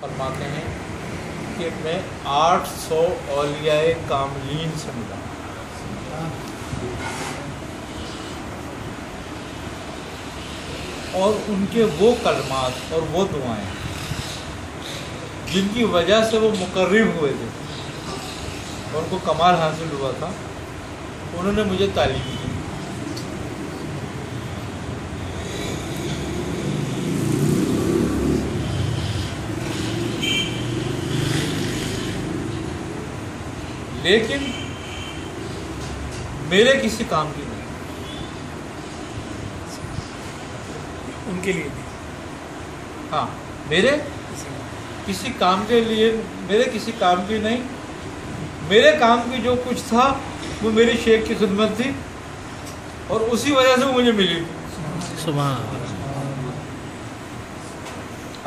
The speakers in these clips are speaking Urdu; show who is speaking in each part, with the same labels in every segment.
Speaker 1: فرماتے ہیں کہ میں 800 اولیاء کاملین سے ملا، اور ان کے وہ کلمات اور وہ دعائیں جن کی وجہ سے وہ مقرب ہوئے تھے اور ان کو کمال حاصل ہوا تھا، انہوں نے مجھے تعلیم دی۔ لیکن میرے کسی کام کی نہیں،
Speaker 2: ان کے لیے بھی،
Speaker 1: ہاں میرے کسی کام کے لیے، میرے کسی کام کی نہیں، میرے کام کی جو کچھ تھا وہ میری شیخ کی خدمت تھی اور اسی وجہ سے وہ مجھے ملی تھی۔
Speaker 3: سبحان اللہ۔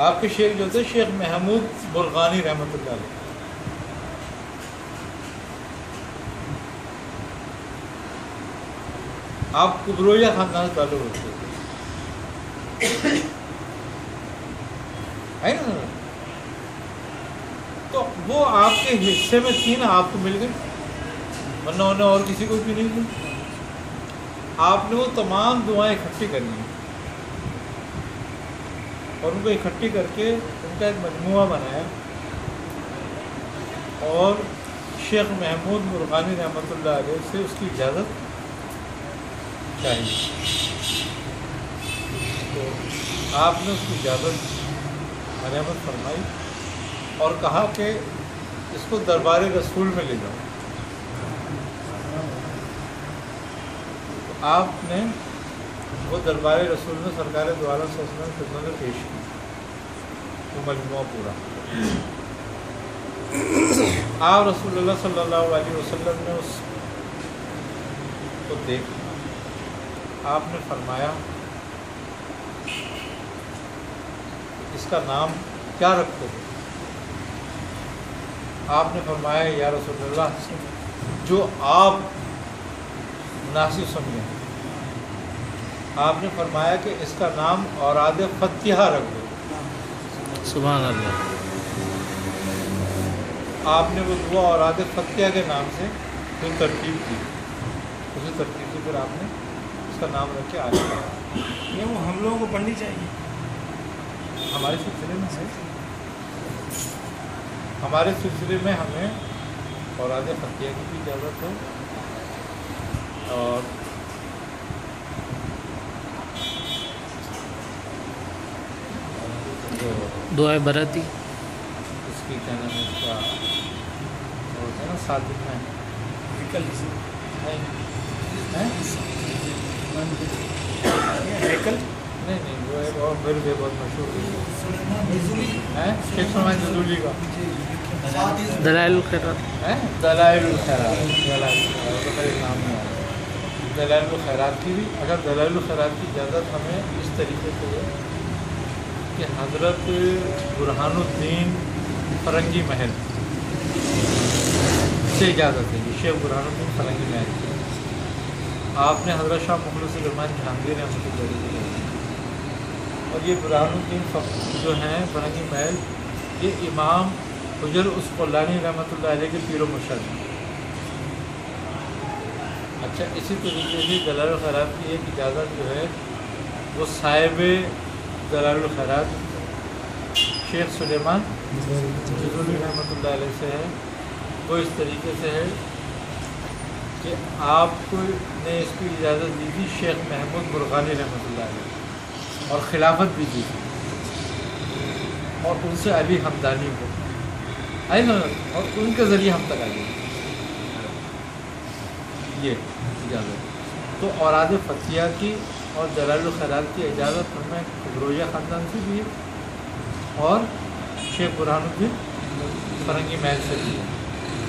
Speaker 1: آپ کے شیخ جو تھے شیخ محمود برغانی رحمۃ اللہ علیہ، آپ کبرویہ خاندان سے تعلق رکھتے تھے، ہے نا؟ تو وہ آپ کے حصے میں تھی نا، آپ کو مل گئی، ورنہ انہیں اور کسی کو بھی نہیں دی۔ آپ نے وہ تمام دعائیں اکٹھی کرنی ہیں اور ان کو اکٹھی کر کے ان کا ایک مجموعہ بنایا، اور شیخ محمود مرغانی رحمۃ اللہ علیہ سے اس کی اجازت چاہیے۔ تو آپ نے اس کی اجازت مرحمت فرمائی اور کہا کہ اس کو دربار رسول میں لے جاؤ۔ تو آپ نے وہ دربار رسول میں سرکار دو عالم صلی اللہ علیہ وسلم کی خدمت میں پیش کی وہ مجموعہ پورا۔ آپ رسول اللہ صلی اللہ علیہ وسلم نے اس کو دیکھا، آپ نے فرمایا اس کا نام کیا رکھو گے؟ آپ نے فرمایا یا رسول اللہ جو آپ مناسب سمجھیں۔ آپ نے فرمایا کہ اس کا نام اوراد فتحہ رکھو۔
Speaker 3: سبحان اللہ۔
Speaker 1: آپ نے وہ دعا اوراد فتحہ کے نام سے پھر ترتیب کی، اسی ترتیب سے پھر آپ نے اس کا نام رکھ کے آگے بڑھا۔
Speaker 2: یہ وہ ہم لوگوں کو پڑھنی چاہیے
Speaker 1: ہمارے سلسلے میں ہے، ہمارے سلسلے میں ہمیں اوراد فتحہ کی بھی اجازت ہے، اور
Speaker 3: دعائے براتی،
Speaker 1: اس کی کیا نام ہے، اس کا ہوتا ہے نا 7 دن میں
Speaker 2: ہیکل
Speaker 1: نہیں نہیں وہ ہے اور پھر بھی بہت مشہور ہے شیخ سلمان نزولی کا
Speaker 3: دلائل الخیرات،
Speaker 1: دلائل الخیرات، نام نہیں آ رہا، دلائل الخیرات کی بھی۔ اگر دلائل الخیرات کی اجازت ہمیں اس طریقے سے ہے کہ حضرت برہان الدین فرنگی محل سے اجازت ہے، یہ شیخ برہان الدین فرنگی محل سے آپ نے حضرت شاہ مخلص الرحمن جہانگیر رحمۃ اللہ علیہ، اور یہ برہان الدین جو ہیں فرنگی محل، یہ امام حجر اسقلانی رحمۃ اللہ علیہ کے پیر و مرشد ہیں۔ اچھا، اسی طریقے سے دلائل الخیرات کی ایک اجازت جو ہے وہ صاحب دلائل الخیرات شیخ سلیمان نزولی رحمۃ اللہ علیہ سے ہے۔ وہ اس طریقے سے ہے کہ آپ کو نے اس کی اجازت دی تھی شیخ محمود مرغانی رحمۃ اللہ علیہ، اور خلافت بھی دی تھی، اور ان سے علی حمدانی کو آئی نا، اور ان کے ذریعے ہم تک آئی یہ اجازت۔ تو اوراد فتحہ کی اور دلائل الخیرات کی اجازت ہمیں کبرویہ خاندان سے بھی ہے اور شیخ برہان الدین فرنگی محل سے بھی ہے۔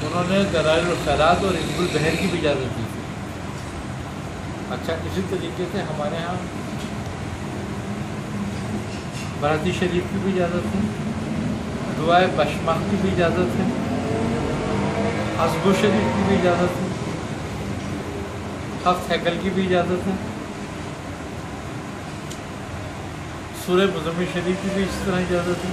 Speaker 1: انہوں نے دلائل الخیرات اور حزب البحر کی بھی اجازت دی تھی۔ اچھا، اسی طریقے سے ہمارے ہاں براتی شریف کی بھی اجازت ہے، دعائے بشمہ کی بھی اجازت ہے، حسب شریف کی بھی اجازت ہے، ہفت ہیکل کی بھی اجازت ہے، سورہ مزمل شریف کی بھی اس طرح اجازت ہے،